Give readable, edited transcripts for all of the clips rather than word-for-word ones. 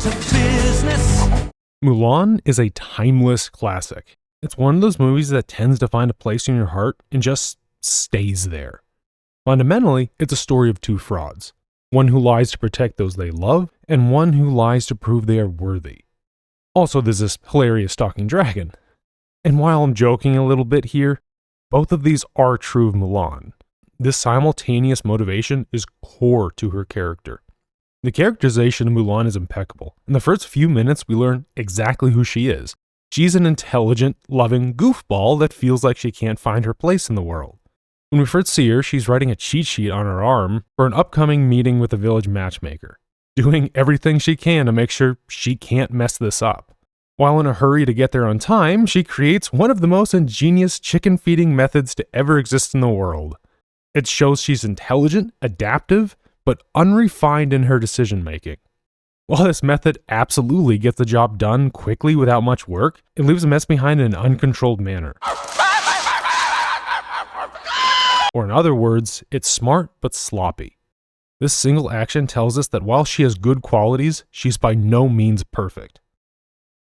to business. Mulan is a timeless classic. It's one of those movies that tends to find a place in your heart and just stays there. Fundamentally, it's a story of two frauds. One who lies to protect those they love, and one who lies to prove they are worthy. Also, there's this hilarious talking dragon. And while I'm joking a little bit here, both of these are true of Mulan. This simultaneous motivation is core to her character. The characterization of Mulan is impeccable. In the first few minutes, we learn exactly who she is. She's an intelligent, loving goofball that feels like she can't find her place in the world. When we first see her, she's writing a cheat sheet on her arm for an upcoming meeting with a village matchmaker, doing everything she can to make sure she can't mess this up. While in a hurry to get there on time, she creates one of the most ingenious chicken feeding methods to ever exist in the world. It shows she's intelligent, adaptive, but unrefined in her decision making. While this method absolutely gets the job done quickly without much work, it leaves a mess behind in an uncontrolled manner. Or in other words, it's smart but sloppy. This single action tells us that while she has good qualities, she's by no means perfect.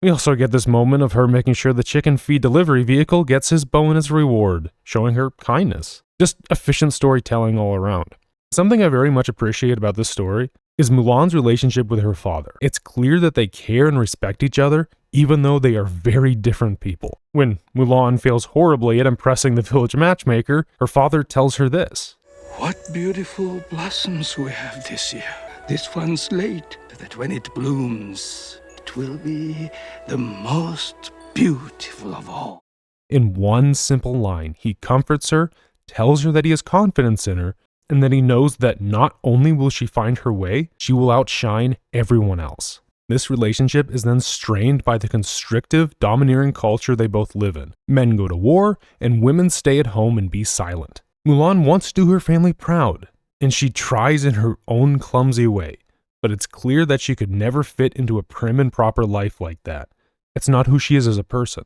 We also get this moment of her making sure the chicken feed delivery vehicle gets his bonus reward, showing her kindness. Just efficient storytelling all around. Something I very much appreciate about this story is Mulan's relationship with her father. It's clear that they care and respect each other, even though they are very different people. When Mulan fails horribly at impressing the village matchmaker, her father tells her this. What beautiful blossoms we have this year. This one's late, that when it blooms, it will be the most beautiful of all. In one simple line, he comforts her, tells her that he has confidence in her, and that he knows that not only will she find her way, she will outshine everyone else. This relationship is then strained by the constrictive, domineering culture they both live in. Men go to war, and women stay at home and be silent. Mulan wants to do her family proud, and she tries in her own clumsy way, but it's clear that she could never fit into a prim and proper life like that. It's not who she is as a person.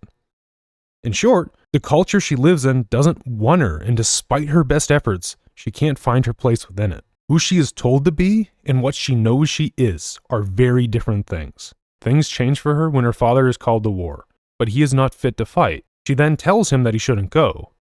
In short, the culture she lives in doesn't want her, and despite her best efforts, she can't find her place within it. Who she is told to be and what she knows she is are very different things. Things change for her when her father is called to war, but he is not fit to fight. She then tells him that he shouldn't go.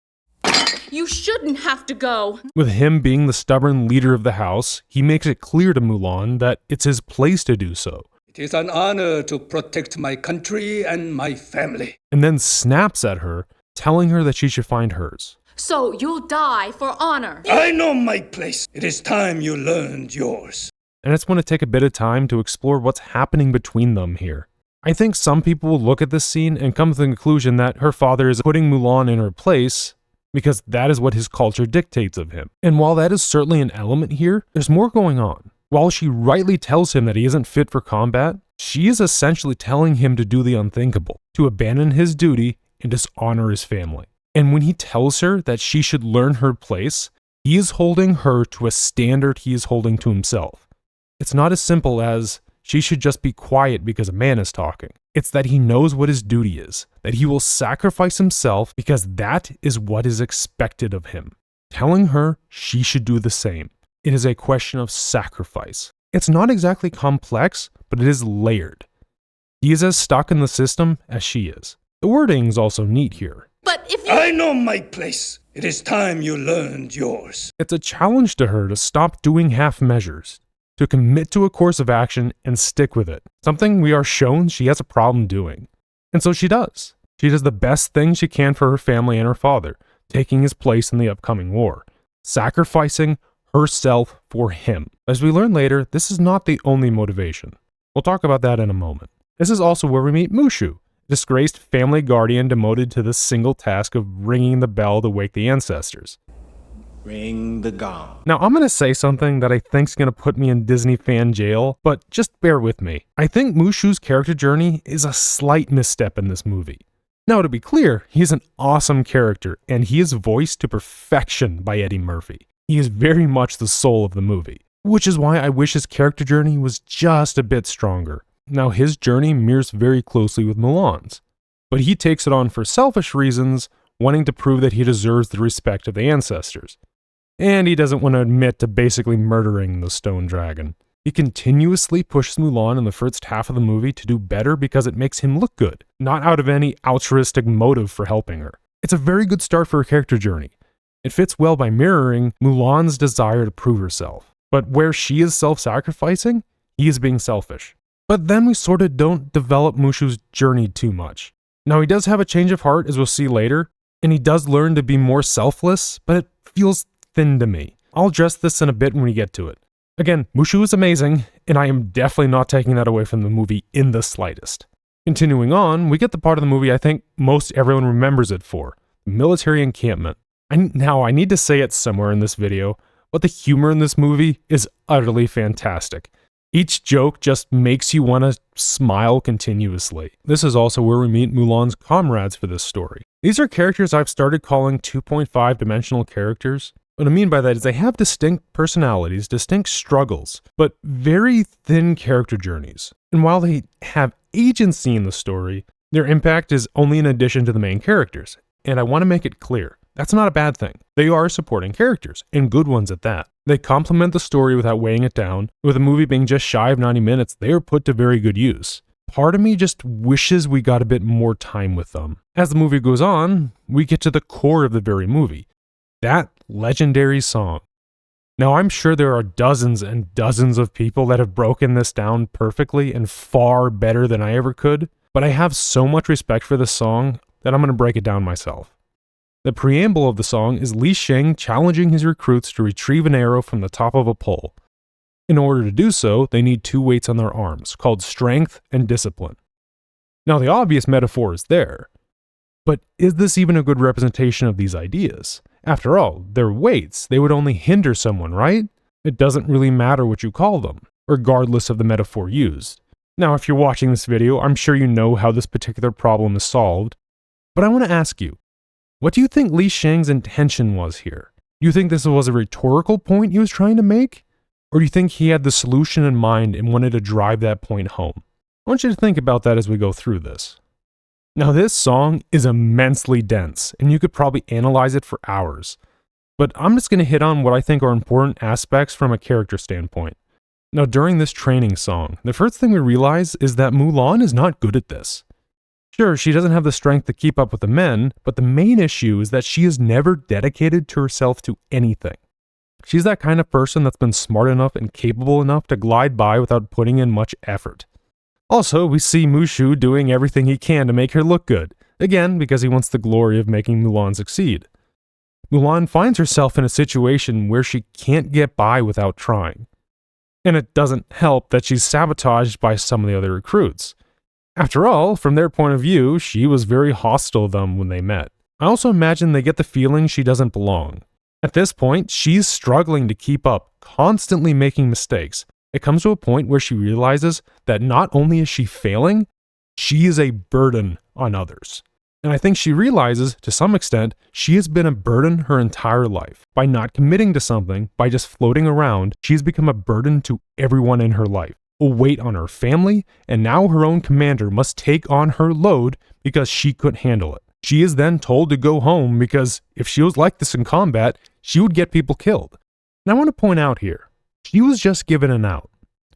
You shouldn't have to go. With him being the stubborn leader of the house, he makes it clear to Mulan that it's his place to do so. It is an honor to protect my country and my family. And then snaps at her, telling her that she should find hers. So you'll die for honor. I know my place. It is time you learned yours. And it's going to take a bit of time to explore what's happening between them here. I think some people will look at this scene and come to the conclusion that her father is putting Mulan in her place because that is what his culture dictates of him. And while that is certainly an element here, there's more going on. While she rightly tells him that he isn't fit for combat, she is essentially telling him to do the unthinkable, to abandon his duty and dishonor his family. And when he tells her that she should learn her place, he is holding her to a standard he is holding to himself. It's not as simple as she should just be quiet because a man is talking. It's that he knows what his duty is, that he will sacrifice himself because that is what is expected of him. Telling her she should do the same. It is a question of sacrifice. It's not exactly complex, but it is layered. He is as stuck in the system as she is. The wording is also neat here. But if you... I know my place. It is time you learned yours. It's a challenge to her to stop doing half measures, to commit to a course of action and stick with it, something we are shown she has a problem doing. And so she does. She does the best thing she can for her family and her father, taking his place in the upcoming war, sacrificing herself for him. As we learn later, this is not the only motivation. We'll talk about that in a moment. This is also where we meet Mushu, a disgraced family guardian demoted to the single task of ringing the bell to wake the ancestors. Ring the gong. Now, I'm going to say something that I think's going to put me in Disney fan jail, but just bear with me. I think Mushu's character journey is a slight misstep in this movie. Now, to be clear, he's an awesome character, and he is voiced to perfection by Eddie Murphy. He is very much the soul of the movie, which is why I wish his character journey was just a bit stronger. Now, his journey mirrors very closely with Mulan's, but he takes it on for selfish reasons, wanting to prove that he deserves the respect of the ancestors. And he doesn't want to admit to basically murdering the stone dragon. He continuously pushes Mulan in the first half of the movie to do better because it makes him look good, not out of any altruistic motive for helping her. It's a very good start for a character journey. It fits well by mirroring Mulan's desire to prove herself. But where she is self-sacrificing, he is being selfish. But then we sort of don't develop Mushu's journey too much. Now he does have a change of heart, as we'll see later, and he does learn to be more selfless, but it feels thin to me. I'll address this in a bit when we get to it. Again, Mushu is amazing, and I am definitely not taking that away from the movie in the slightest. Continuing on, we get the part of the movie I think most everyone remembers it for, the military encampment. Now, I need to say it somewhere in this video, but the humor in this movie is utterly fantastic. Each joke just makes you want to smile continuously. This is also where we meet Mulan's comrades for this story. These are characters I've started calling 2.5 dimensional characters. What I mean by that is they have distinct personalities, distinct struggles, but very thin character journeys. And while they have agency in the story, their impact is only in addition to the main characters. And I want to make it clear, that's not a bad thing. They are supporting characters, and good ones at that. They complement the story without weighing it down. With the movie being just shy of 90 minutes, they are put to very good use. Part of me just wishes we got a bit more time with them. As the movie goes on, we get to the core of the very movie. That legendary song. Now, I'm sure there are dozens and dozens of people that have broken this down perfectly and far better than I ever could, but I have so much respect for this song that I'm going to break it down myself. The preamble of the song is Li Sheng challenging his recruits to retrieve an arrow from the top of a pole. In order to do so, they need two weights on their arms, called strength and discipline. Now, the obvious metaphor is there, but is this even a good representation of these ideas? After all, they're weights. They would only hinder someone, right? It doesn't really matter what you call them, regardless of the metaphor used. Now, if you're watching this video, I'm sure you know how this particular problem is solved, but I want to ask you, what do you think Li Sheng's intention was here? Do you think this was a rhetorical point he was trying to make? Or do you think he had the solution in mind and wanted to drive that point home? I want you to think about that as we go through this. Now, this song is immensely dense, and you could probably analyze it for hours. But I'm just going to hit on what I think are important aspects from a character standpoint. Now, during this training song, the first thing we realize is that Mulan is not good at this. Sure, she doesn't have the strength to keep up with the men, but the main issue is that she is never dedicated to herself to anything. She's that kind of person that's been smart enough and capable enough to glide by without putting in much effort. Also, we see Mushu doing everything he can to make her look good, again because he wants the glory of making Mulan succeed. Mulan finds herself in a situation where she can't get by without trying. And it doesn't help that she's sabotaged by some of the other recruits. After all, from their point of view, she was very hostile to them when they met. I also imagine they get the feeling she doesn't belong. At this point, she's struggling to keep up, constantly making mistakes. It comes to a point where she realizes that not only is she failing, she is a burden on others. And I think she realizes, to some extent, she has been a burden her entire life. By not committing to something, by just floating around, she's become a burden to everyone in her life. A weight on her family, and now her own commander must take on her load because she couldn't handle it. She is then told to go home because if she was like this in combat, she would get people killed. And I want to point out here, she was just given an out.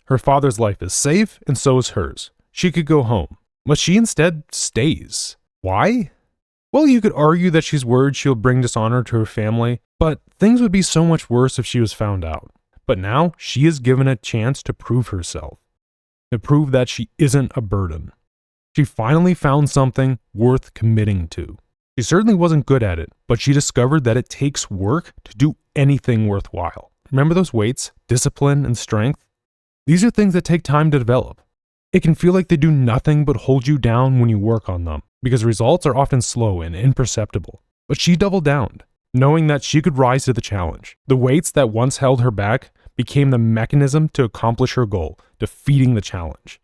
Her father's life is safe, and so is hers. She could go home, but she instead stays. Why? Well, you could argue that she's worried she'll bring dishonor to her family, but things would be so much worse if she was found out. But now, she is given a chance to prove herself, to prove that she isn't a burden. She finally found something worth committing to. She certainly wasn't good at it, but she discovered that it takes work to do anything worthwhile. Remember those weights, discipline, and strength? These are things that take time to develop. It can feel like they do nothing but hold you down when you work on them, because results are often slow and imperceptible. But she doubled down, knowing that she could rise to the challenge. The weights that once held her back became the mechanism to accomplish her goal, defeating the challenge.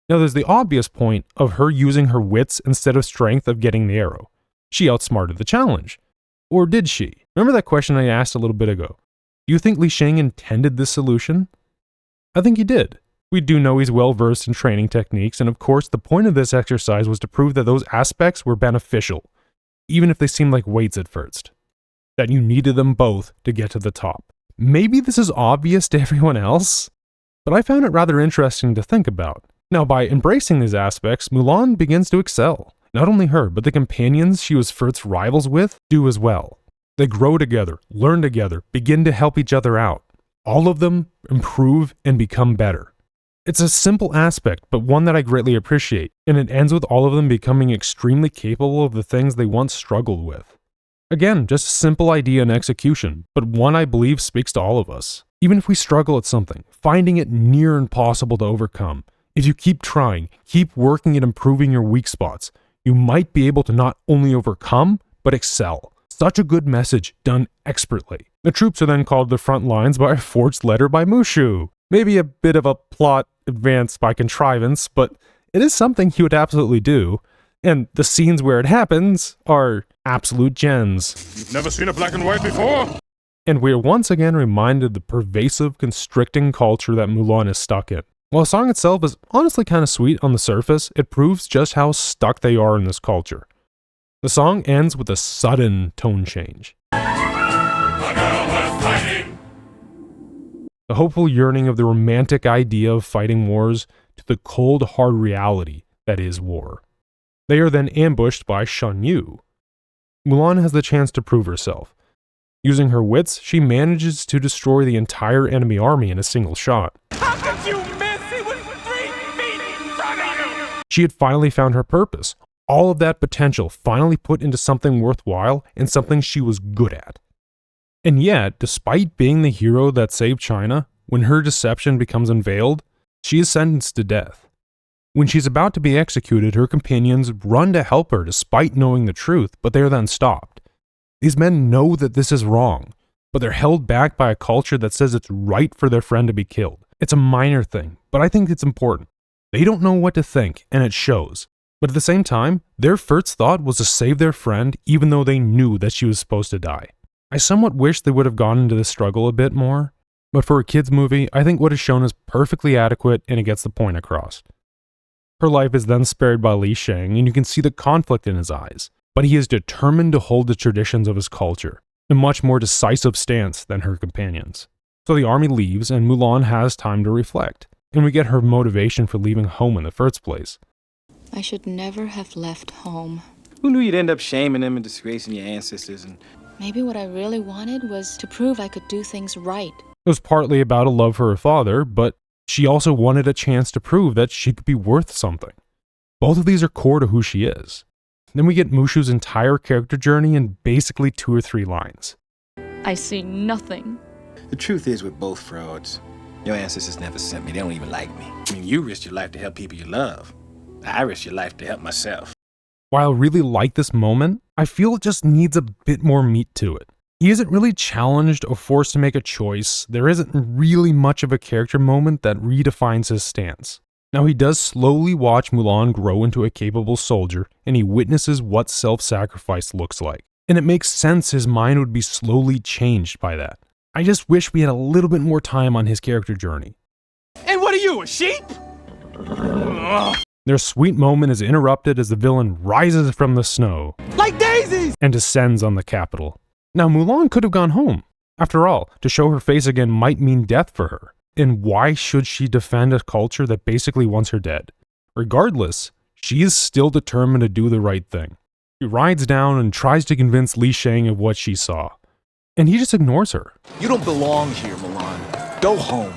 Now there's the obvious point of her using her wits instead of strength of getting the arrow. She outsmarted the challenge. Or did she? Remember that question I asked a little bit ago? Do you think Li Sheng intended this solution? I think he did. We do know he's well versed in training techniques, and of course the point of this exercise was to prove that those aspects were beneficial, even if they seemed like weights at first. That you needed them both to get to the top. Maybe this is obvious to everyone else, but I found it rather interesting to think about. Now, by embracing these aspects, Mulan begins to excel. Not only her, but the companions she was first rivals with do as well. They grow together, learn together, begin to help each other out. All of them improve and become better. It's a simple aspect, but one that I greatly appreciate, and it ends with all of them becoming extremely capable of the things they once struggled with. Again, just a simple idea and execution, but one I believe speaks to all of us. Even if we struggle at something, finding it near impossible to overcome, if you keep trying, keep working at improving your weak spots, you might be able to not only overcome, but excel. Such a good message done expertly. The troops are then called to the front lines by a forged letter by Mushu. Maybe a bit of a plot advance by contrivance, but it is something he would absolutely do. And the scenes where it happens are absolute gems. You've never seen a black and white before? And we're once again reminded of the pervasive, constricting culture that Mulan is stuck in. While the song itself is honestly kind of sweet on the surface, it proves just how stuck they are in this culture. The song ends with a sudden tone change. The hopeful yearning of the romantic idea of fighting wars to the cold, hard reality that is war. They are then ambushed by Shan Yu. Mulan has the chance to prove herself. Using her wits, she manages to destroy the entire enemy army in a single shot. How could you miss? He was 3 feet in front of you! She had finally found her purpose. All of that potential finally put into something worthwhile and something she was good at. And yet, despite being the hero that saved China, when her deception becomes unveiled, she is sentenced to death. When she's about to be executed, her companions run to help her despite knowing the truth, but they are then stopped. These men know that this is wrong, but they're held back by a culture that says it's right for their friend to be killed. It's a minor thing, but I think it's important. They don't know what to think, and it shows. But at the same time, their first thought was to save their friend even though they knew that she was supposed to die. I somewhat wish they would have gone into this struggle a bit more, but for a kid's movie, I think what is shown is perfectly adequate and it gets the point across. Her life is then spared by Li Shang, and you can see the conflict in his eyes, but he is determined to hold the traditions of his culture, a much more decisive stance than her companions. So the army leaves, and Mulan has time to reflect, and we get her motivation for leaving home in the first place. I should never have left home. Who knew you'd end up shaming them and disgracing your ancestors and... Maybe what I really wanted was to prove I could do things right. It was partly about a love for her father, but she also wanted a chance to prove that she could be worth something. Both of these are core to who she is. Then we get Mushu's entire character journey in basically 2 or 3 lines. I see nothing. The truth is with both frauds, your ancestors never sent me. They don't even like me. I mean, you risked your life to help people you love. I risked your life to help myself. While I really like this moment, I feel it just needs a bit more meat to it. He isn't really challenged or forced to make a choice. There isn't really much of a character moment that redefines his stance. Now, he does slowly watch Mulan grow into a capable soldier, and he witnesses what self-sacrifice looks like. And it makes sense his mind would be slowly changed by that. I just wish we had a little bit more time on his character journey. And what are you, a sheep? Their sweet moment is interrupted as the villain rises from the snow Like daisies! and descends on the capital. Now, Mulan could have gone home. After all, to show her face again might mean death for her. And why should she defend a culture that basically wants her dead? Regardless, she is still determined to do the right thing. She rides down and tries to convince Li Shang of what she saw. And he just ignores her, You don't belong here, Mulan. Go home.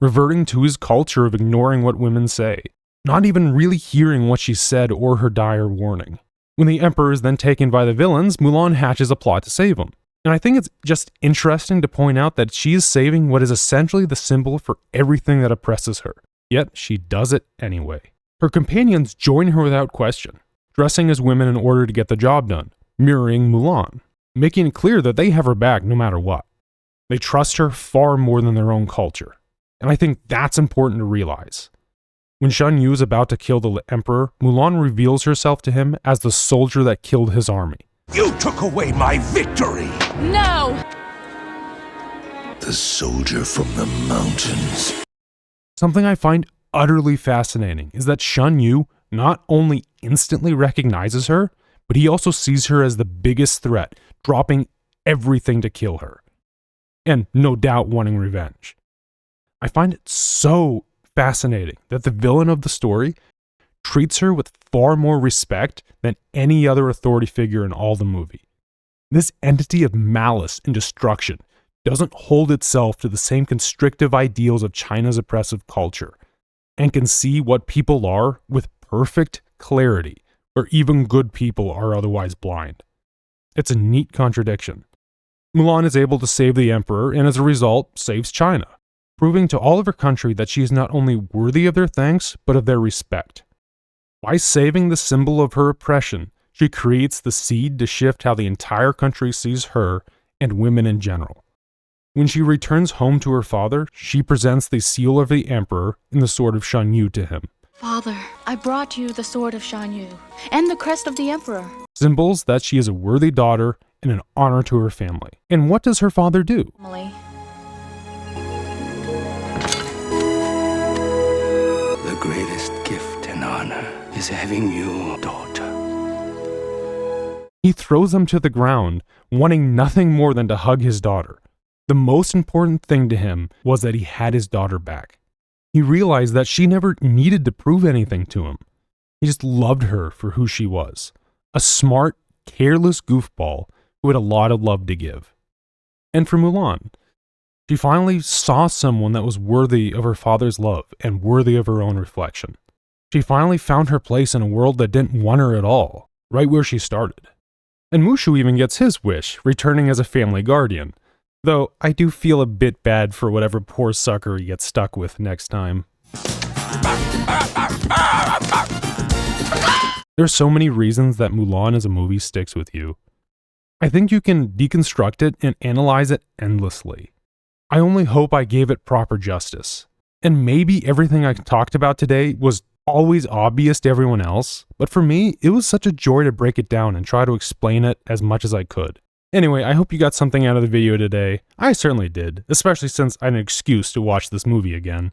reverting to his culture of ignoring what women say, not even really hearing what she said or her dire warning. When the Emperor is then taken by the villains, Mulan hatches a plot to save him. And I think it's just interesting to point out that she is saving what is essentially the symbol for everything that oppresses her. Yet she does it anyway. Her companions join her without question, dressing as women in order to get the job done, mirroring Mulan, making it clear that they have her back no matter what. They trust her far more than their own culture. And I think that's important to realize. When Shan Yu is about to kill the Emperor, Mulan reveals herself to him as the soldier that killed his army. You took away my victory. No! The soldier from the mountains. Something I find utterly fascinating is that Shan Yu not only instantly recognizes her, but he also sees her as the biggest threat, dropping everything to kill her. And no doubt wanting revenge. I find it so fascinating that the villain of the story treats her with far more respect than any other authority figure in all the movie. This entity of malice and destruction doesn't hold itself to the same constrictive ideals of China's oppressive culture, and can see what people are with perfect clarity, where even good people are otherwise blind. It's a neat contradiction. Mulan is able to save the emperor, and as a result, saves China, proving to all of her country that she is not only worthy of their thanks, but of their respect. By saving the symbol of her oppression, she creates the seed to shift how the entire country sees her and women in general. When she returns home to her father, she presents the seal of the emperor and the sword of Shan Yu to him. Father, I brought you the sword of Shan Yu and the crest of the emperor. Symbols that she is a worthy daughter and an honor to her family. And what does her father do? Emily. The greatest gift and honor is having you, daughter. He throws them to the ground, wanting nothing more than to hug his daughter. The most important thing to him was that he had his daughter back. He realized that she never needed to prove anything to him. He just loved her for who she was. A smart, careless goofball who had a lot of love to give. And for Mulan, she finally saw someone that was worthy of her father's love and worthy of her own reflection. She finally found her place in a world that didn't want her at all, right where she started. And Mushu even gets his wish, returning as a family guardian. Though I do feel a bit bad for whatever poor sucker he gets stuck with next time. There's so many reasons that Mulan as a movie sticks with you. I think you can deconstruct it and analyze it endlessly. I only hope I gave it proper justice. And maybe everything I talked about today was always obvious to everyone else, but for me, it was such a joy to break it down and try to explain it as much as I could. Anyway, I hope you got something out of the video today. I certainly did, especially since I had an excuse to watch this movie again.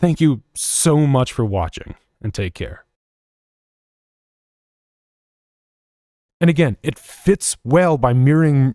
Thank you so much for watching, and take care. And again, it fits well by mirroring.